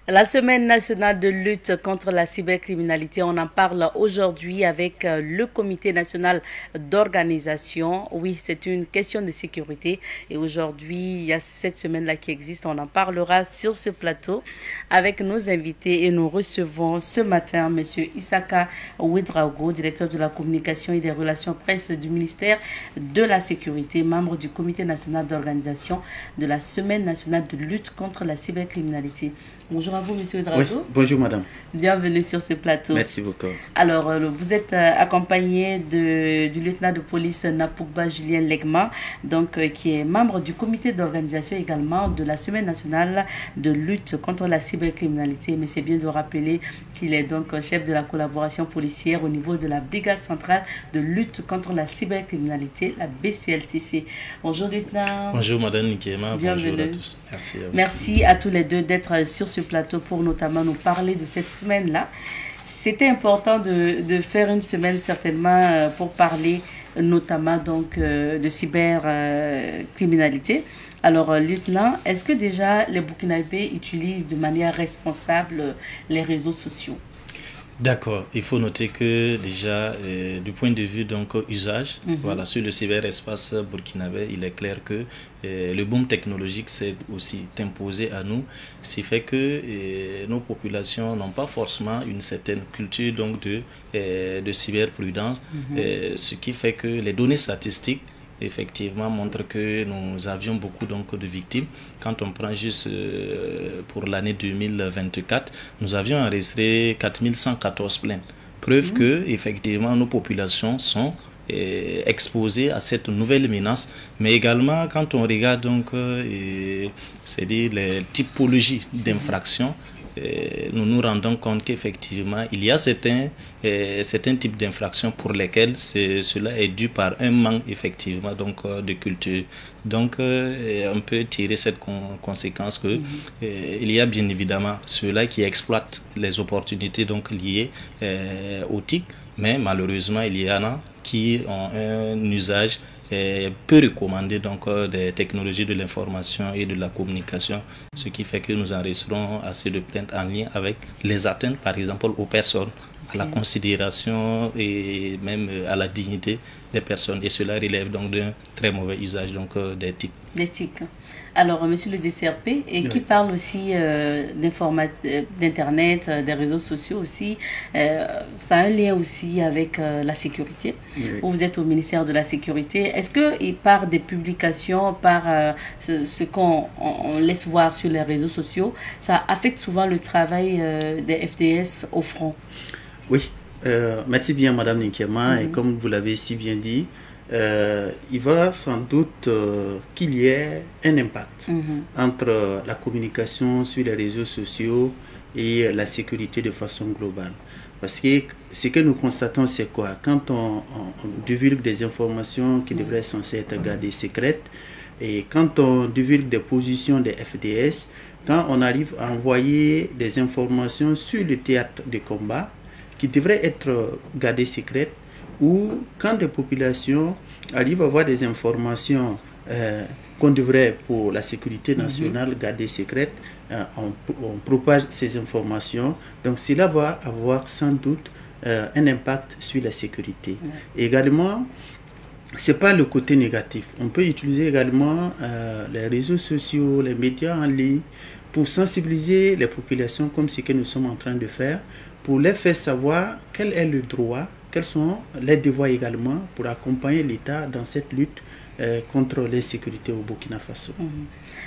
La semaine nationale de lutte contre la cybercriminalité, on en parle aujourd'hui avec le comité national d'organisation. Oui, c'est une question de sécurité et aujourd'hui, il y a cette semaine-là qui existe. On en parlera sur ce plateau avec nos invités et nous recevons ce matin M. Isaka Ouedraogo, directeur de la communication et des relations presse du ministère de la Sécurité, membre du comité national d'organisation de la semaine nationale de lutte contre la cybercriminalité. Bonjour à vous, Monsieur Ouedraogo. Oui, bonjour, madame. Bienvenue sur ce plateau. Merci beaucoup. Alors, vous êtes accompagné du lieutenant de police Napugba Julien Legma, donc, qui est membre du comité d'organisation également de la Semaine nationale de lutte contre la cybercriminalité. Mais c'est bien de rappeler qu'il est donc chef de la collaboration policière au niveau de la Brigade centrale de lutte contre la cybercriminalité, la BCLTC. Bonjour, lieutenant. Bonjour, madame Nikema. Bienvenue. Bonjour à tous. Merci à vous. Merci à tous les deux d'être sur ce plateau pour notamment nous parler de cette semaine-là. C'était important de faire une semaine certainement pour parler notamment donc de cybercriminalité. Alors, lieutenant, est-ce que déjà les Burkinabés utilisent de manière responsable les réseaux sociaux? D'accord, il faut noter que déjà du point de vue donc usage, voilà, sur le cyberespace burkinabé, il est clair que le boom technologique s'est aussi imposé à nous, ce qui fait que nos populations n'ont pas forcément une certaine culture donc de cyberprudence, ce qui fait que les données statistiques effectivement montre que nous avions beaucoup donc de victimes. Quand on prend juste pour l'année 2024, nous avions enregistré 4114 plaintes. Preuve que effectivement nos populations sont exposées à cette nouvelle menace, mais également quand on regarde donc c'est-à-dire les typologies d'infractions, nous nous rendons compte qu'effectivement il y a certains types d'infractions pour lesquels cela est dû par un manque effectivement donc de culture. Donc on peut tirer cette conséquence que il y a bien évidemment ceux-là qui exploitent les opportunités donc liées au TIC, mais malheureusement il y en a qui ont un usage peu recommandé donc des technologies de l'information et de la communication, ce qui fait que nous enregistrons assez de plaintes en lien avec les atteintes par exemple aux personnes, à la considération et même à la dignité des personnes, et cela relève donc d'un très mauvais usage donc des TIC. Alors, monsieur le DCRP, et qui parle aussi d'Internet, des réseaux sociaux aussi, ça a un lien aussi avec la sécurité. Vous êtes au ministère de la Sécurité. Est-ce qu'il part des publications, par ce qu'on laisse voir sur les réseaux sociaux, ça affecte souvent le travail des FDS au front? Oui, merci bien madame Nikema, et comme vous l'avez si bien dit, il va sans doute qu'il y ait un impact entre la communication sur les réseaux sociaux et la sécurité de façon globale. Parce que ce que nous constatons, c'est quoi? Quand on divulgue des informations qui devraient censées être gardées secrètes, et quand on divulgue des positions des FDS, quand on arrive à envoyer des informations sur le théâtre de combat qui devraient être gardées secrètes, ou quand des populations arrivent à avoir des informations qu'on devrait pour la sécurité nationale garder secrètes, on propage ces informations. Donc cela va avoir sans doute un impact sur la sécurité. Également, ce n'est pas le côté négatif. On peut utiliser également les réseaux sociaux, les médias en ligne pour sensibiliser les populations comme ce que nous sommes en train de faire, pour les faire savoir quel est le droit, quels sont les devoirs également pour accompagner l'État dans cette lutte contre l'insécurité au Burkina Faso.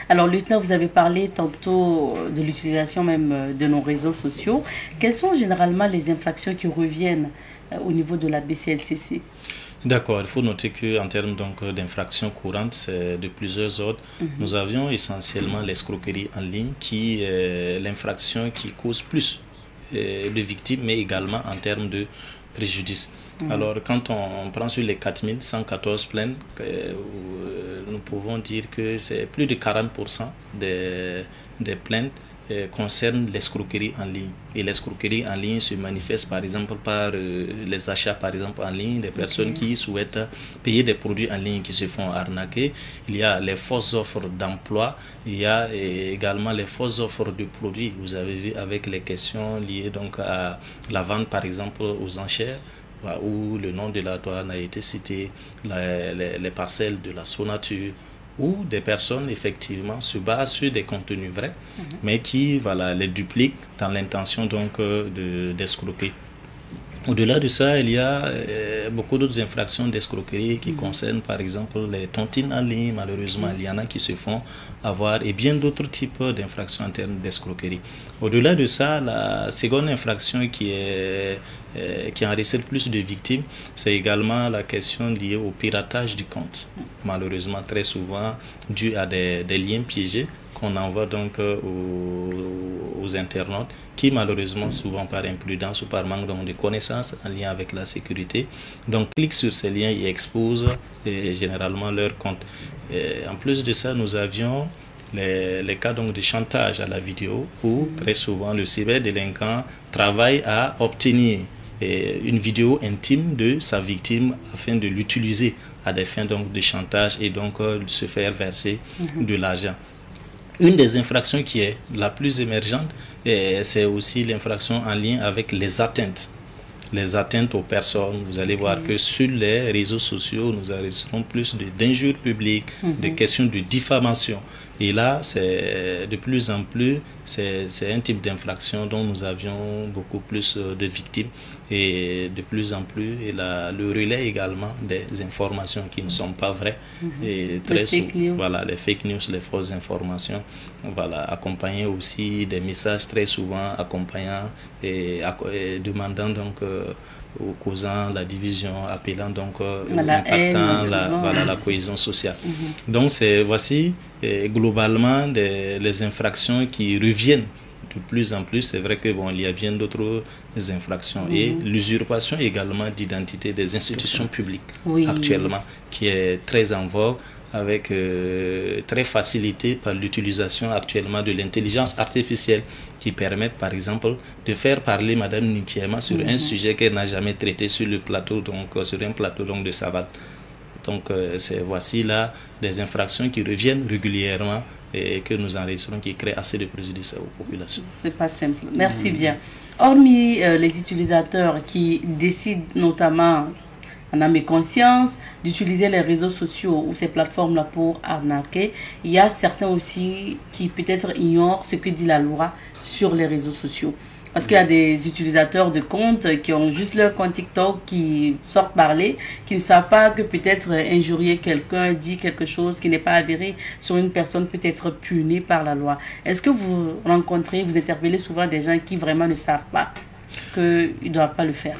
Alors, lieutenant, vous avez parlé tantôt de l'utilisation même de nos réseaux sociaux. Quelles sont généralement les infractions qui reviennent au niveau de la BCLTC? D'accord, il faut noter qu'en termes d'infractions courantes, c'est de plusieurs ordres. Nous avions essentiellement l'escroquerie en ligne, qui est l'infraction qui cause plus de victimes, mais également en termes de préjudice. Alors, quand on prend sur les 4114 plaintes, nous pouvons dire que c'est plus de 40% des plaintes concerne l'escroquerie en ligne. Et l'escroquerie en ligne se manifeste par exemple par les achats par exemple en ligne, des personnes qui souhaitent payer des produits en ligne qui se font arnaquer. Il y a les fausses offres d'emploi, il y a également les fausses offres de produits. Vous avez vu avec les questions liées donc à la vente par exemple aux enchères, où le nom de la douane a été cité, les parcelles de la Sonature, où des personnes effectivement se basent sur des contenus vrais, mais qui les dupliquent dans l'intention donc d'escroquer. Au-delà de ça, il y a beaucoup d'autres infractions d'escroquerie qui concernent par exemple les tontines en ligne. Malheureusement, il y en a qui se font avoir, et bien d'autres types d'infractions en termes d'escroquerie. Au-delà de ça, la seconde infraction qui enregistre le plus de victimes, c'est également la question liée au piratage du compte. Malheureusement, très souvent, dû à des liens piégés qu'on envoie donc aux internautes, qui malheureusement, souvent par imprudence ou par manque de connaissances en lien avec la sécurité, donc cliquent sur ces liens et exposent généralement leur compte. En plus de ça, nous avions les cas donc de chantage à la vidéo, où très souvent le cyberdélinquant travaille à obtenir une vidéo intime de sa victime afin de l'utiliser à des fins donc de chantage et donc se faire verser de l'argent. Une des infractions qui est la plus émergente, c'est aussi l'infraction en lien avec les atteintes. Les atteintes aux personnes. Vous allez voir que sur les réseaux sociaux, nous enregistrons plus d'injures publiques, de questions de diffamation. Et là, c'est de plus en plus, c'est un type d'infraction dont nous avions beaucoup plus de victimes. Et de plus en plus, et le relais également des informations qui ne sont pas vraies. Et très souvent, voilà, les fake news, les fausses informations, voilà, accompagnées aussi des messages très souvent accompagnant et demandant donc causant la division, appelant donc impactant la cohésion sociale. Donc voici globalement les infractions qui reviennent de plus en plus. C'est vrai que il y a bien d'autres infractions et l'usurpation également d'identité des institutions publiques actuellement, qui est très en vogue, avec très facilité par l'utilisation actuellement de l'intelligence artificielle, qui permettent par exemple de faire parler Madame Ninkiema sur un sujet qu'elle n'a jamais traité sur le plateau, donc sur un plateau donc de savate. Donc voici là des infractions qui reviennent régulièrement et que nous enregistrons, qui créent assez de préjudice aux populations. C'est pas simple. Merci bien. Hormis les utilisateurs qui décident notamment en âme et conscience d'utiliser les réseaux sociaux ou ces plateformes-là pour arnaquer, il y a certains aussi qui peut-être ignorent ce que dit la loi sur les réseaux sociaux. Parce qu'il y a des utilisateurs de comptes qui ont juste leur compte TikTok, qui sortent parler, qui ne savent pas que peut-être injurier quelqu'un, dit quelque chose qui n'est pas avéré sur une personne, peut être punie par la loi. Est-ce que vous rencontrez, vous interpellez souvent des gens qui vraiment ne savent pas qu'ils ne doivent pas le faire?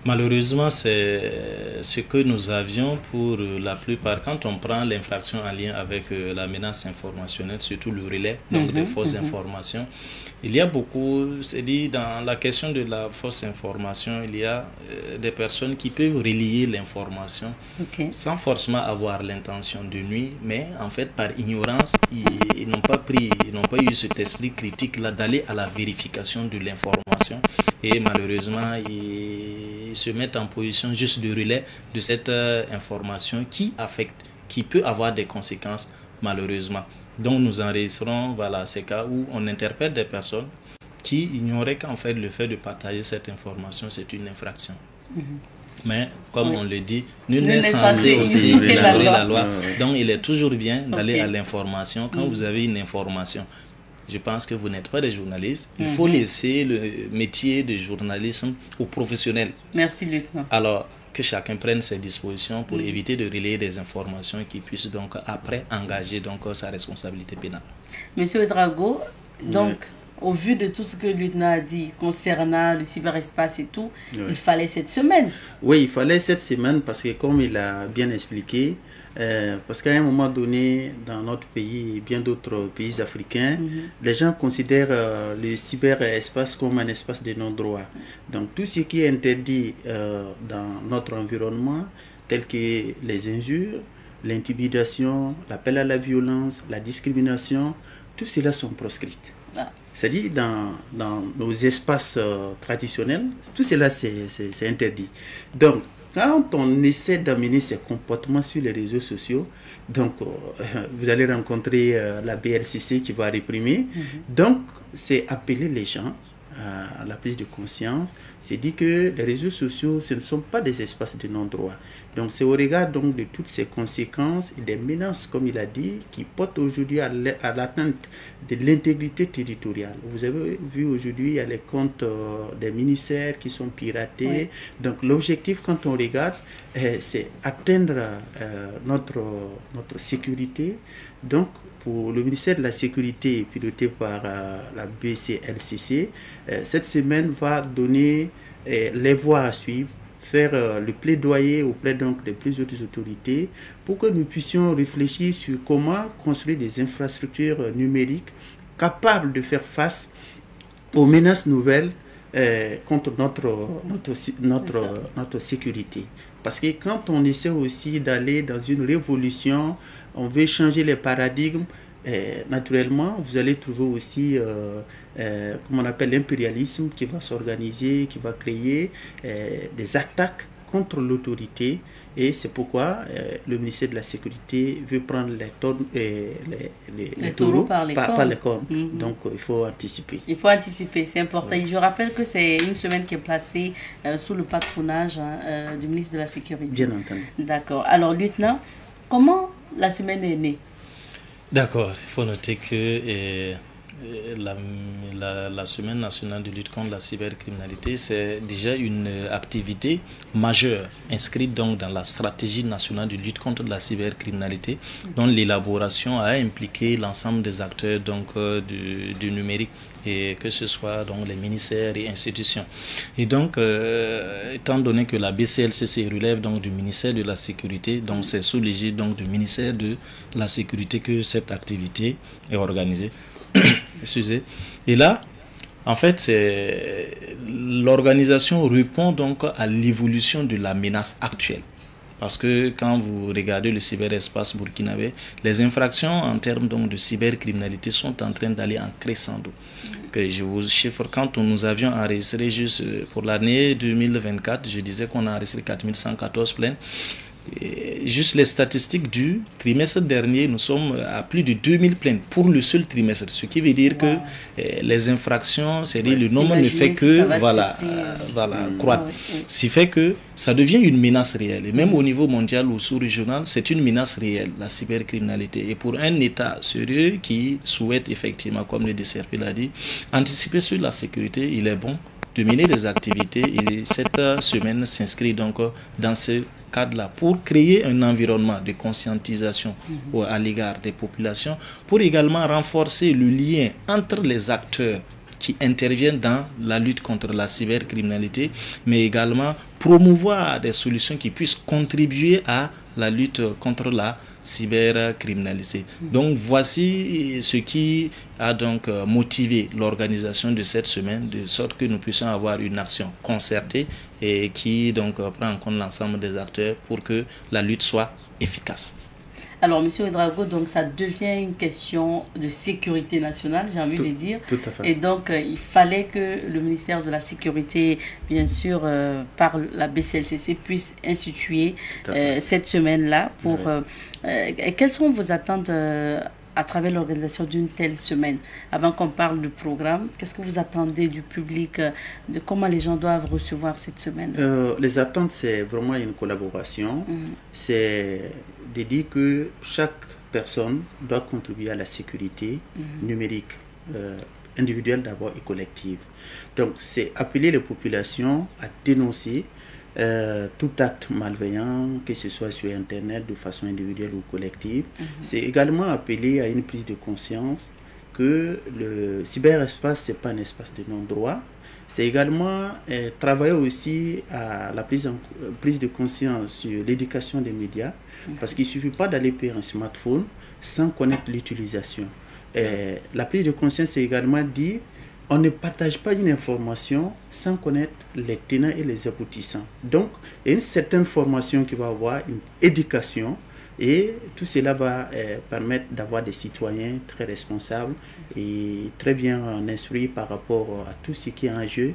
Malheureusement, c'est ce que nous avions pour la plupart. Quand on prend l'infraction en lien avec la menace informationnelle, surtout le relais, donc des fausses informations, il y a beaucoup, c'est dit, dans la question de la fausse information, il y a des personnes qui peuvent relier l'information sans forcément avoir l'intention de nuire, mais en fait par ignorance, ils n'ont pas eu cet esprit critique là d'aller à la vérification de l'information, et malheureusement ils se mettent en position juste de relais de cette information qui peut avoir des conséquences malheureusement. Donc nous enregistrons ces cas où on interpelle des personnes qui ignoraient qu'en fait le fait de partager cette information c'est une infraction. Mais comme on le dit, nul n'est censé aussi ignorer la loi. Donc il est toujours bien d'aller à l'information. Quand vous avez une information, je pense que vous n'êtes pas des journalistes. Il faut laisser le métier de journalisme aux professionnels. Merci, lieutenant. Alors, que chacun prenne ses dispositions pour éviter de relayer des informations qui puissent donc après engager donc sa responsabilité pénale. Monsieur Ouédraogo, donc au vu de tout ce que le lieutenant a dit concernant le cyberespace et tout, il fallait cette semaine. Oui, il fallait cette semaine parce que comme il a bien expliqué, parce qu'à un moment donné, dans notre pays et bien d'autres pays africains, les gens considèrent le cyberespace comme un espace de non-droit. Donc tout ce qui est interdit dans notre environnement, tel que les injures, l'intimidation, l'appel à la violence, la discrimination, tout cela sont proscrits. C'est-à-dire dans nos espaces traditionnels, tout cela c'est interdit. Donc, quand on essaie d'amener ces comportements sur les réseaux sociaux, donc vous allez rencontrer la BLCC qui va réprimer. Donc, c'est appeler les gens à la prise de conscience. C'est dit que les réseaux sociaux, ce ne sont pas des espaces de non-droit. Donc, c'est au regard donc de toutes ces conséquences et des menaces, comme il a dit, qui portent aujourd'hui à l'atteinte de l'intégrité territoriale. Vous avez vu aujourd'hui, il y a les comptes des ministères qui sont piratés. Oui. Donc, l'objectif, quand on regarde, c'est atteindre notre sécurité. Donc, pour le ministère de la Sécurité, piloté par la BCLCC, cette semaine va donner les voies à suivre, faire le plaidoyer auprès donc des plus hautes autorités pour que nous puissions réfléchir sur comment construire des infrastructures numériques capables de faire face aux menaces nouvelles contre notre sécurité. Parce que quand on essaie aussi d'aller dans une révolution, on veut changer les paradigmes, naturellement, vous allez trouver aussi, comme on appelle l'impérialisme, qui va s'organiser, qui va créer des attaques contre l'autorité. Et c'est pourquoi le ministère de la Sécurité veut prendre les taureaux par les cornes. Donc, il faut anticiper. Il faut anticiper, c'est important. Oui. Je rappelle que c'est une semaine qui est placée sous le patronage du ministre de la Sécurité. Bien entendu. D'accord. Alors, lieutenant, comment la semaine est née? D'accord, il faut noter que la Semaine nationale de lutte contre la cybercriminalité, c'est déjà une activité majeure inscrite donc dans la stratégie nationale de lutte contre la cybercriminalité, dont l'élaboration a impliqué l'ensemble des acteurs donc, du numérique, et que ce soit donc les ministères et institutions. Et donc, étant donné que la BCLCC relève donc du ministère de la Sécurité, donc c'est sous l'égide donc du ministère de la Sécurité que cette activité est organisée. Excusez. Et là, en fait, l'organisation répond donc à l'évolution de la menace actuelle. Parce que quand vous regardez le cyberespace burkinabé, les infractions en termes donc de cybercriminalité sont en train d'aller en crescendo. Que je vous chiffre, quand nous avions enregistré juste pour l'année 2024, je disais qu'on a enregistré 4114 plaintes. Et juste les statistiques du trimestre dernier, nous sommes à plus de 2000 plaintes pour le seul trimestre, ce qui veut dire que les infractions, c'est-à-dire le nombre ne fait que croître. Ce qui fait que ça devient une menace réelle. Et même au niveau mondial ou sous-régional, c'est une menace réelle, la cybercriminalité. Et pour un État sérieux qui souhaite effectivement, comme le DCRP l'a dit, anticiper sur la sécurité, il est bon de mener des activités, et cette semaine s'inscrit donc dans ce cadre-là pour créer un environnement de conscientisation à l'égard des populations, pour également renforcer le lien entre les acteurs qui interviennent dans la lutte contre la cybercriminalité, mais également promouvoir des solutions qui puissent contribuer à la lutte contre la cybercriminalité. Donc voici ce qui a donc motivé l'organisation de cette semaine, de sorte que nous puissions avoir une action concertée et qui donc prend en compte l'ensemble des acteurs pour que la lutte soit efficace. Alors, M. Ouedraogo, donc ça devient une question de sécurité nationale, j'ai envie de dire. Tout à fait. Et donc, il fallait que le ministère de la Sécurité, bien sûr, par la BCLCC, puisse instituer cette semaine-là. Pour quelles sont vos attentes à travers l'organisation d'une telle semaine? Avant qu'on parle du programme, qu'est-ce que vous attendez du public, de comment les gens doivent recevoir cette semaine? Les attentes, c'est vraiment une collaboration. C'est de dire que chaque personne doit contribuer à la sécurité numérique, individuelle d'abord et collective. Donc, c'est appeler les populations à dénoncer tout acte malveillant, que ce soit sur Internet de façon individuelle ou collective. C'est également appeler à une prise de conscience que le cyberespace, ce n'est pas un espace de non-droit. C'est également travailler aussi à la prise de conscience sur l'éducation des médias, parce qu'il ne suffit pas d'aller payer un smartphone sans connaître l'utilisation. La prise de conscience, c'est également dire on ne partage pas une information sans connaître les tenants et les aboutissants. Donc, il y a une certaine formation qui va avoir une éducation Et tout cela va permettre d'avoir des citoyens très responsables et très bien instruits par rapport à tout ce qui est en jeu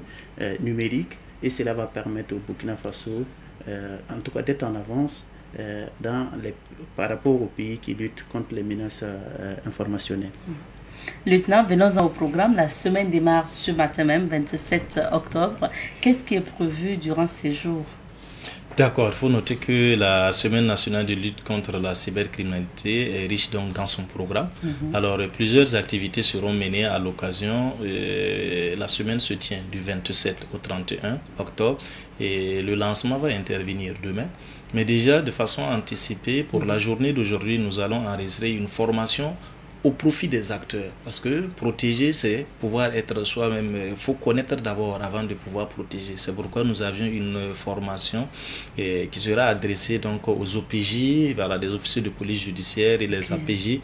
numérique. Et cela va permettre au Burkina Faso, en tout cas, d'être en avance par rapport aux pays qui luttent contre les menaces informationnelles. Lieutenant, venons-en au programme. La semaine démarre ce matin même, 27 octobre. Qu'est-ce qui est prévu durant ces jours? D'accord, il faut noter que la Semaine nationale de lutte contre la cybercriminalité est riche donc dans son programme. Alors, plusieurs activités seront menées à l'occasion. La semaine se tient du 27 au 31 octobre et le lancement va intervenir demain. Mais déjà, de façon anticipée, pour la journée d'aujourd'hui, nous allons enregistrer une formation au profit des acteurs. Parce que protéger, c'est pouvoir être soi-même. Il faut connaître d'abord avant de pouvoir protéger. C'est pourquoi nous avions une formation qui sera adressée donc aux OPJ, voilà, des officiers de police judiciaire et les APJ,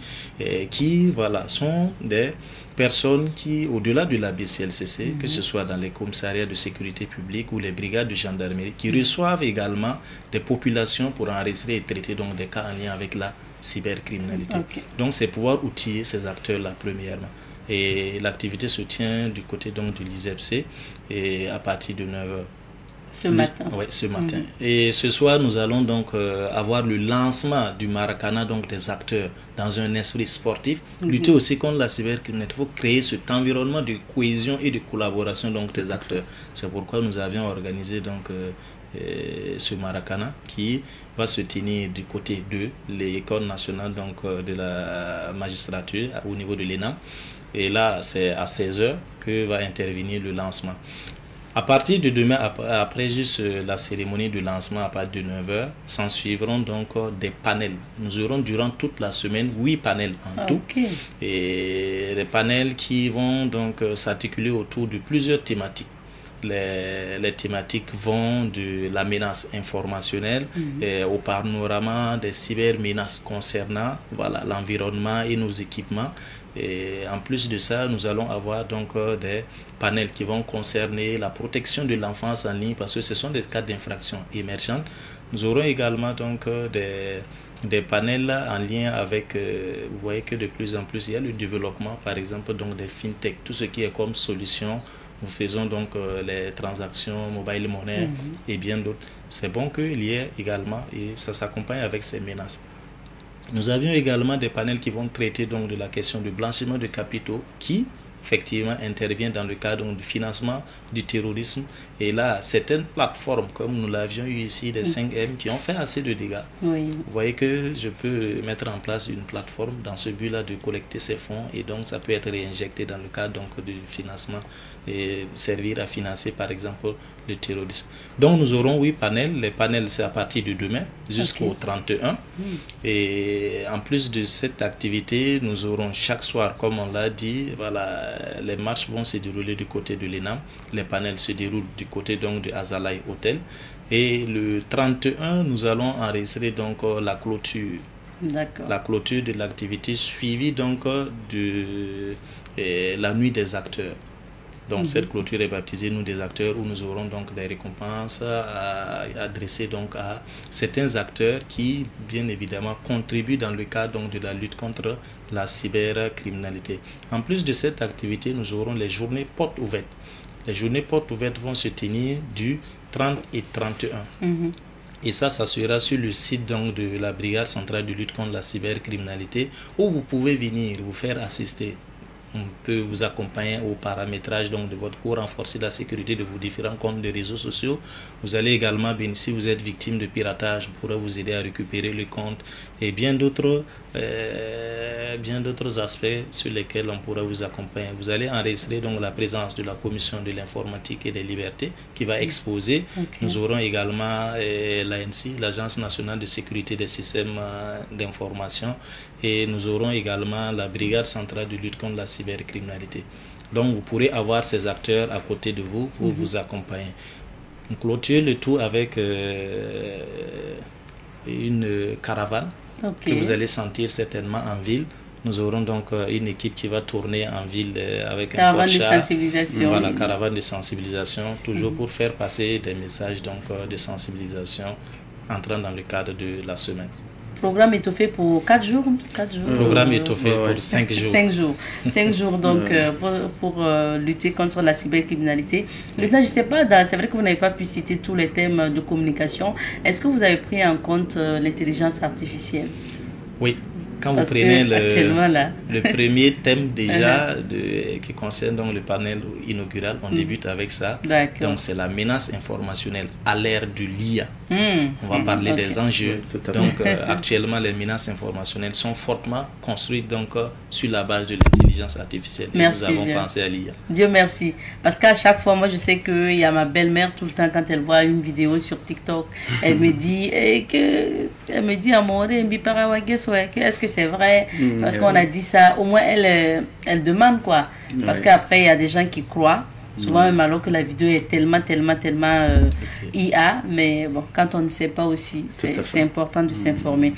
qui voilà, sont des personnes qui, au-delà de la BCLCC, que ce soit dans les commissariats de sécurité publique ou les brigades de gendarmerie, qui reçoivent également des populations pour enregistrer et traiter donc des cas en lien avec la cybercriminalité. Donc c'est pouvoir outiller ces acteurs-là premièrement. Et l'activité se tient du côté donc de l'ISEPC et à partir de 9h. Ce matin. Oui, ce matin. Et ce soir, nous allons donc avoir le lancement du Maracana, donc des acteurs, dans un esprit sportif. Lutter aussi contre la cybercriminalité. Il faut créer cet environnement de cohésion et de collaboration donc des acteurs. C'est pourquoi nous avions organisé donc ce Maracana qui va se tenir du côté de l'école nationale donc, de la magistrature au niveau de l'ENAM. Et là, c'est à 16h que va intervenir le lancement. À partir de demain, après juste la cérémonie de lancement à partir de 9h, s'en suivront donc des panels. Nous aurons durant toute la semaine 8 panels en tout. Et les panels qui vont donc s'articuler autour de plusieurs thématiques. Les thématiques vont de la menace informationnelle au panorama des cybermenaces concernant voilà, l'environnement et nos équipements. Et en plus de ça, nous allons avoir donc des panels qui vont concerner la protection de l'enfance en ligne parce que ce sont des cas d'infraction émergentes. Nous aurons également donc des panels en lien avec, vous voyez que de plus en plus, il y a le développement par exemple donc des fintech, tout ce qui est comme solution. Nous faisons donc les transactions mobile money et bien d'autres. C'est bon qu'il y ait également, et ça s'accompagne avec ces menaces. Nous avions également des panels qui vont traiter donc de la question du blanchiment de capitaux qui, effectivement, intervient dans le cadre du financement du terrorisme. Et là, certaines plateformes, comme nous l'avions eu ici, des 5M, qui ont fait assez de dégâts. Vous voyez que je peux mettre en place une plateforme dans ce but-là de collecter ces fonds et donc ça peut être réinjecté dans le cadre donc, du financement et servir à financer, par exemple, le terrorisme. Donc, nous aurons 8 panels. Les panels, c'est à partir de demain jusqu'au 31. Et en plus de cette activité, nous aurons chaque soir, comme on l'a dit, voilà, les matchs vont se dérouler du côté de l'ENAM. Les panels se déroulent du côté donc de Azalai Hotel. Et le 31, nous allons enregistrer donc la clôture. La clôture de l'activité suivie donc de la nuit des acteurs. Donc cette clôture est baptisée Nous des acteurs où nous aurons donc des récompenses à adresser donc à certains acteurs qui bien évidemment contribuent dans le cadre donc, de la lutte contre la cybercriminalité. En plus de cette activité, nous aurons les journées portes ouvertes. Les journées portes ouvertes vont se tenir du 30 et 31. Et ça sera sur le site donc, de la Brigade centrale de lutte contre la cybercriminalité où vous pouvez venir vous faire assister. On peut vous accompagner au paramétrage donc, de votre pour renforcer la sécurité de vos différents comptes de réseaux sociaux. Vous allez également, si vous êtes victime de piratage, on pourra vous aider à récupérer le compte et bien d'autres aspects sur lesquels on pourra vous accompagner. Vous allez enregistrer donc la présence de la Commission de l'informatique et des libertés qui va exposer. Nous aurons également l'ANSI, l'Agence nationale de sécurité des systèmes d'information, et nous aurons également la Brigade centrale de lutte contre la cybercriminalité. Donc vous pourrez avoir ces acteurs à côté de vous pour vous accompagner. On clôture le tout avec une caravane que vous allez sentir certainement en ville. Nous aurons donc une équipe qui va tourner en ville avec un caravane de sensibilisation. Voilà, caravane de sensibilisation, toujours pour faire passer des messages donc, de sensibilisation entrant dans le cadre de la semaine. programme étoffé pour 4 jours. 4 jours. Programme étoffé pour 5 jours. 5 jours. 5 jours donc pour lutter contre la cybercriminalité. Lieutenant, je ne sais pas, c'est vrai que vous n'avez pas pu citer tous les thèmes de communication. Est-ce que vous avez pris en compte l'intelligence artificielle? Oui. Quand vous prenez le premier thème déjà qui concerne donc le panel inaugural, on débute avec ça. Donc c'est la menace informationnelle à l'ère de l'IA. On va parler des enjeux. Donc actuellement les menaces informationnelles sont fortement construites donc sur la base de l'intelligence artificielle. Et nous avons pensé à l'IA. Dieu merci. Parce qu'à chaque fois, moi je sais qu'il y a ma belle-mère tout le temps quand elle voit une vidéo sur TikTok, elle me dit est-ce que c'est vrai? Parce qu'on a dit ça, au moins elle demande quoi. Parce qu'après il y a des gens qui croient. Souvent même alors que la vidéo est tellement IA, mais bon, quand on ne sait pas aussi, c'est important de s'informer.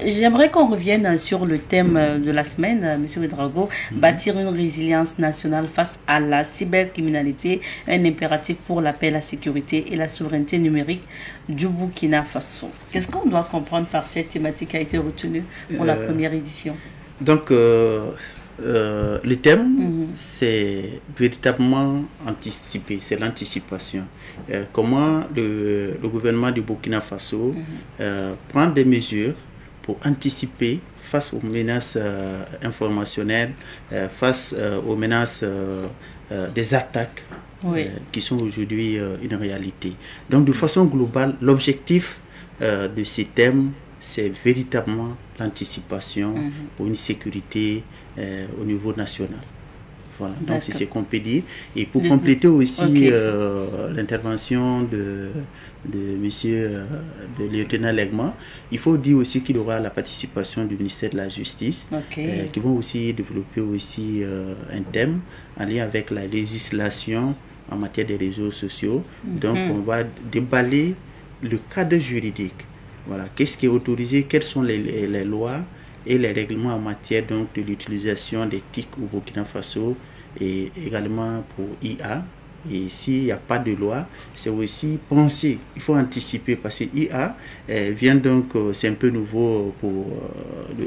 J'aimerais qu'on revienne sur le thème de la semaine, M. Ouédraogo, bâtir une résilience nationale face à la cybercriminalité, un impératif pour la paix, la sécurité et la souveraineté numérique du Burkina Faso. Qu'est-ce qu'on doit comprendre par cette thématique qui a été retenue pour la première édition? Donc, le thème, c'est véritablement anticiper, c'est l'anticipation. Comment le gouvernement du Burkina Faso prend des mesures pour anticiper face aux menaces informationnelles, face aux menaces des attaques qui sont aujourd'hui une réalité. Donc de façon globale, l'objectif de ces thèmes, c'est véritablement l'anticipation pour une sécurité au niveau national. Voilà, donc c'est ce qu'on peut dire. Et pour compléter aussi l'intervention de monsieur, de lieutenant Legma, il faut dire aussi qu'il y aura la participation du ministère de la Justice, qui vont aussi développer aussi un thème en lien avec la législation en matière des réseaux sociaux. Donc on va déballer le cadre juridique. Voilà, qu'est-ce qui est autorisé, quelles sont les lois et les règlements en matière donc de l'utilisation des TIC au Burkina Faso et également pour IA. Et s'il n'y a pas de loi, c'est aussi penser, il faut anticiper parce que IA vient donc, c'est un peu nouveau pour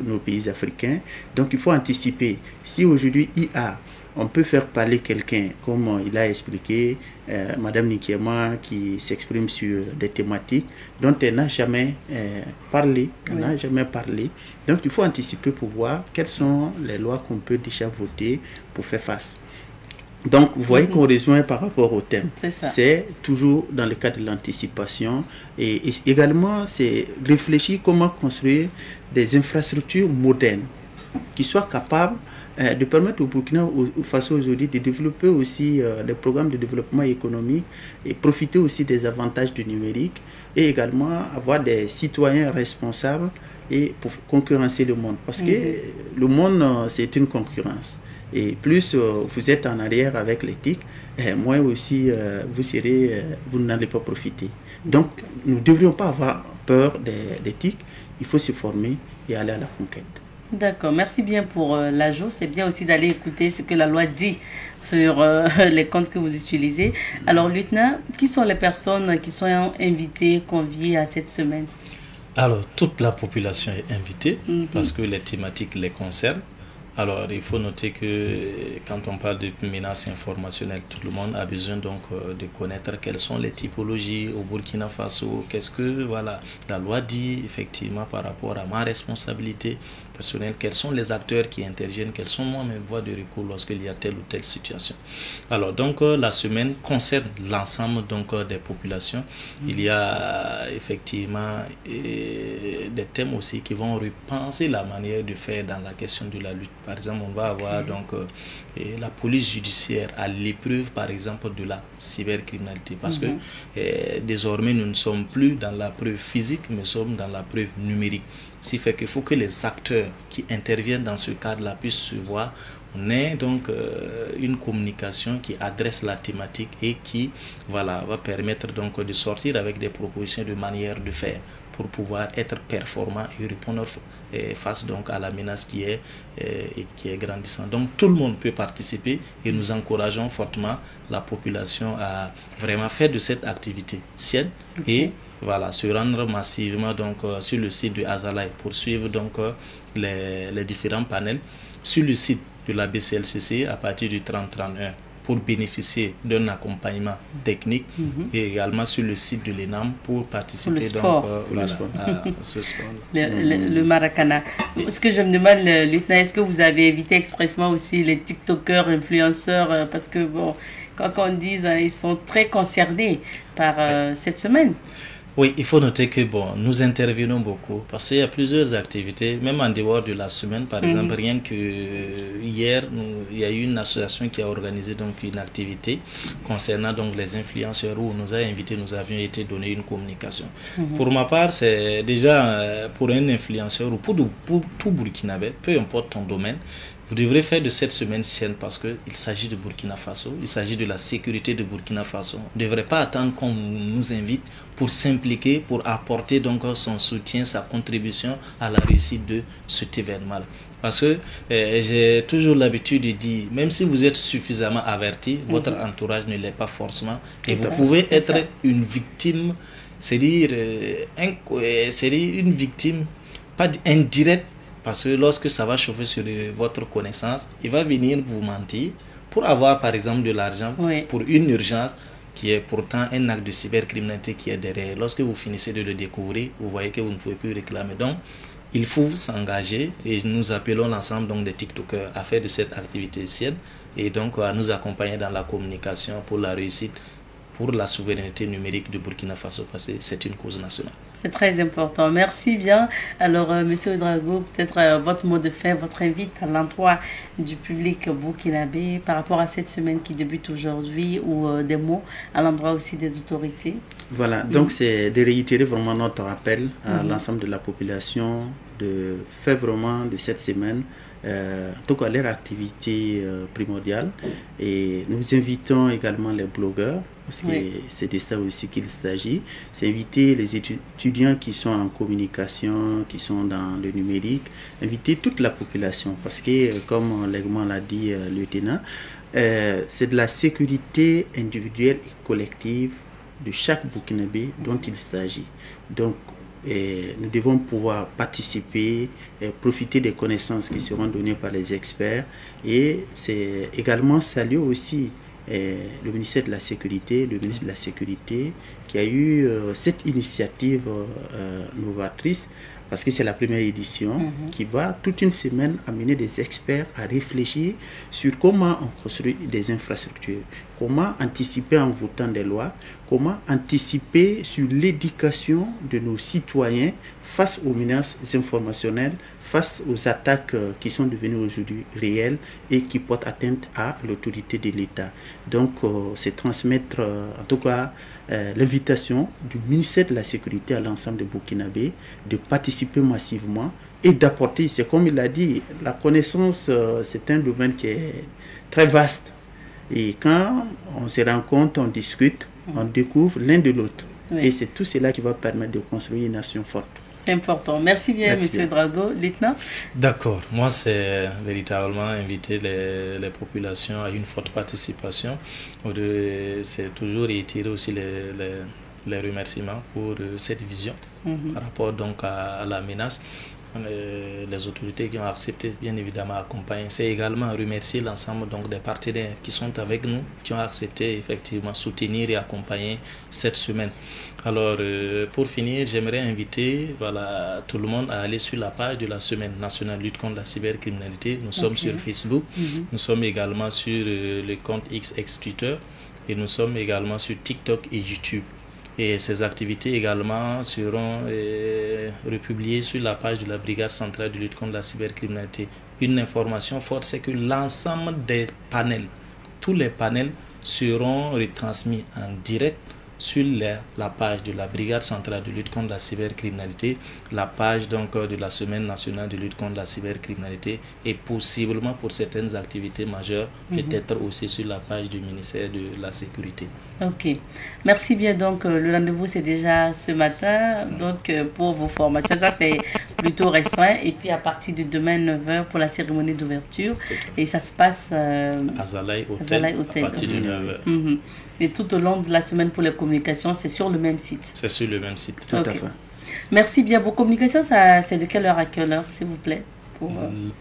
nos pays africains, donc il faut anticiper. Si aujourd'hui IA, on peut faire parler quelqu'un, comme il a expliqué, Madame Nikiema, qui s'exprime sur des thématiques dont elle n'a jamais parlé, Donc il faut anticiper pour voir quelles sont les lois qu'on peut déjà voter pour faire face. Donc vous voyez qu'on rejoint par rapport au thème. C'est toujours dans le cadre de l'anticipation et également c'est réfléchir comment construire des infrastructures modernes qui soient capables de permettre au Burkina Faso aujourd'hui de développer aussi des programmes de développement économique et profiter aussi des avantages du numérique et également avoir des citoyens responsables et pour concurrencer le monde. Parce que le monde, c'est une concurrence. Et plus vous êtes en arrière avec l'éthique, moins aussi vous n'allez pas profiter. Donc nous ne devrions pas avoir peur des l'éthique, il faut se former et aller à la conquête. D'accord, merci bien pour l'ajout. C'est bien aussi d'aller écouter ce que la loi dit sur les comptes que vous utilisez. Alors, lieutenant, qui sont les personnes qui sont invitées, conviées à cette semaine? Alors, toute la population est invitée parce que les thématiques les concernent. Alors, il faut noter que quand on parle de menaces informationnelles, tout le monde a besoin donc de connaître quelles sont les typologies au Burkina Faso, qu'est-ce que la loi dit effectivement par rapport à ma responsabilité personnelle, quels sont les acteurs qui interviennent, quelles sont moi mes voies de recours lorsqu'il y a telle ou telle situation. Alors donc la semaine concerne l'ensemble donc des populations. Il y a effectivement des thèmes aussi qui vont repenser la manière de faire dans la question de la lutte. Par exemple, on va avoir donc la police judiciaire à l'épreuve par exemple de la cybercriminalité parce que désormais nous ne sommes plus dans la preuve physique mais nous sommes dans la preuve numérique. Ce qui fait qu'il faut que les acteurs qui interviennent dans ce cadre-là puissent se voir. On ait donc une communication qui adresse la thématique et qui va permettre donc de sortir avec des propositions de manière de faire pour pouvoir être performant et répondre face donc à la menace qui est grandissante. Donc tout le monde peut participer et nous encourageons fortement la population à vraiment faire de cette activité sienne et voilà, se rendre massivement donc, sur le site de Azalaï pour suivre donc, les différents panels sur le site de la BCLCC à partir du 30-31 pour bénéficier d'un accompagnement technique et également sur le site de l'ENAM pour participer pour le sport. Donc, à ce sport. Le Maracana. Ce que je me demande, lieutenant, est-ce que vous avez évité expressement aussi les TikTokers, influenceurs, parce que bon, quand on dit, ils sont très concernés par cette semaine. Oui, il faut noter que bon, nous intervenons beaucoup parce qu'il y a plusieurs activités, même en dehors de la semaine. Par exemple, rien que hier, il y a eu une association qui a organisé donc une activité concernant donc les influenceurs où on nous a invités, nous avions été donné une communication. Pour ma part, c'est déjà pour un influenceur ou pour tout Burkinabé, peu importe ton domaine, vous devrez faire de cette semaine sienne parce qu'il s'agit de Burkina Faso, il s'agit de la sécurité de Burkina Faso. On ne devrait pas attendre qu'on nous invite pour s'impliquer, pour apporter donc son soutien, sa contribution à la réussite de cet événement. Parce que j'ai toujours l'habitude de dire, même si vous êtes suffisamment averti, votre entourage ne l'est pas forcément. Et vous pouvez être une victime, c'est-à-dire une victime, pas indirecte. Parce que lorsque ça va chauffer sur votre connaissance, il va venir vous mentir pour avoir par exemple de l'argent pour une urgence qui est pourtant un acte de cybercriminalité qui est derrière. Lorsque vous finissez de le découvrir, vous voyez que vous ne pouvez plus réclamer. Donc, il faut s'engager et nous appelons l'ensemble donc des TikTokers à faire de cette activité sienne et donc à nous accompagner dans la communication pour la réussite, pour la souveraineté numérique de Burkina Faso, parce que c'est une cause nationale. C'est très important. Merci bien. Alors, Monsieur Drago, peut-être votre mot de fin, votre invite à l'endroit du public burkinabé par rapport à cette semaine qui débute aujourd'hui ou des mots à l'endroit aussi des autorités. Voilà, donc c'est de réitérer vraiment notre appel à l'ensemble de la population de faire vraiment de cette semaine en tout cas leur activité primordiale, et nous invitons également les blogueurs parce que c'est de ça aussi qu'il s'agit. C'est inviter les étudiants qui sont en communication, qui sont dans le numérique, inviter toute la population parce que comme l'également l'a dit le lieutenant, c'est de la sécurité individuelle et collective de chaque Burkinabé dont il s'agit. Donc nous devons pouvoir participer, profiter des connaissances qui seront données par les experts, et c'est également saluer aussi le ministère de la Sécurité, le ministre de la Sécurité qui a eu cette initiative novatrice parce que c'est la première édition qui va toute une semaine amener des experts à réfléchir sur comment on construit des infrastructures, comment anticiper en votant des lois, comment anticiper sur l'éducation de nos citoyens face aux menaces informationnelles, face aux attaques qui sont devenues aujourd'hui réelles et qui portent atteinte à l'autorité de l'État. Donc, c'est transmettre en tout cas l'invitation du ministère de la Sécurité à l'ensemble des Burkinabés de participer massivement et d'apporter, c'est comme il a dit, la connaissance, c'est un domaine qui est très vaste. Et quand on se rencontre, on discute, on découvre l'un de l'autre. Et c'est tout cela qui va permettre de construire une nation forte. C'est important. Merci bien, Monsieur Drago. Lieutenant. D'accord. Moi, c'est véritablement inviter les populations à une forte participation. C'est toujours réitérer aussi les remerciements pour cette vision par rapport donc à la menace. Les autorités qui ont accepté, bien évidemment, accompagner. C'est également remercier l'ensemble donc des partenaires qui sont avec nous, qui ont accepté effectivement soutenir et accompagner cette semaine. Alors, pour finir, j'aimerais inviter tout le monde à aller sur la page de la Semaine nationale lutte contre la cybercriminalité. Nous sommes sur Facebook, nous sommes également sur le compte X Twitter et nous sommes également sur TikTok et YouTube. Et ces activités également seront republiées sur la page de la Brigade centrale de lutte contre la cybercriminalité. Une information forte, c'est que l'ensemble des panels, tous les panels seront retransmis en direct sur la page de la Brigade centrale de lutte contre la cybercriminalité, la page donc de la Semaine nationale de lutte contre la cybercriminalité et possiblement pour certaines activités majeures, peut-être aussi sur la page du ministère de la Sécurité. Ok, merci bien. Donc le rendez-vous c'est déjà ce matin, donc pour vos formations, ça c'est plutôt restreint. Et puis à partir de demain, 9h pour la cérémonie d'ouverture. Et ça se passe à Zalaï Hotel, à partir de 9h. Et tout au long de la semaine pour les communications, c'est sur le même site. C'est sur le même site. Tout à fait. Merci bien. Vos communications, c'est de quelle heure à quelle heure, s'il vous plaît?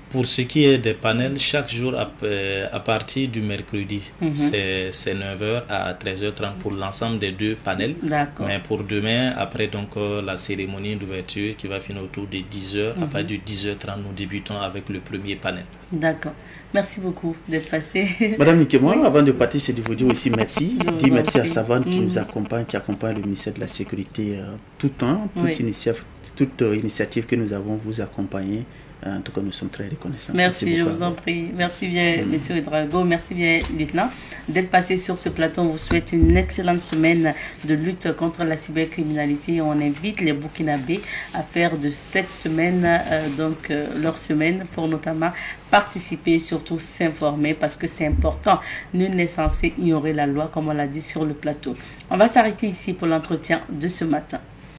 Pour ce qui est des panels, chaque jour à partir du mercredi, c'est 9h à 13h30 pour l'ensemble des 2 panels. Mais pour demain, après donc la cérémonie d'ouverture qui va finir autour de 10h, à partir de 10h30, nous débutons avec le premier panel. D'accord. Merci beaucoup d'être passé. Madame Nikema, avant de partir, c'est de vous dire aussi merci. Dire merci à Savane qui nous accompagne, qui accompagne le ministère de la Sécurité tout le temps. Toute initiative que nous avons, vous accompagner. En tout cas, nous sommes très reconnaissants. Merci, je vous en prie. Merci bien, Monsieur Ouedraogo. Merci bien, lieutenant, d'être passé sur ce plateau. On vous souhaite une excellente semaine de lutte contre la cybercriminalité. On invite les Burkinabés à faire de cette semaine, leur semaine, pour notamment participer et surtout s'informer parce que c'est important. Nul n'est censé ignorer la loi, comme on l'a dit sur le plateau. On va s'arrêter ici pour l'entretien de ce matin.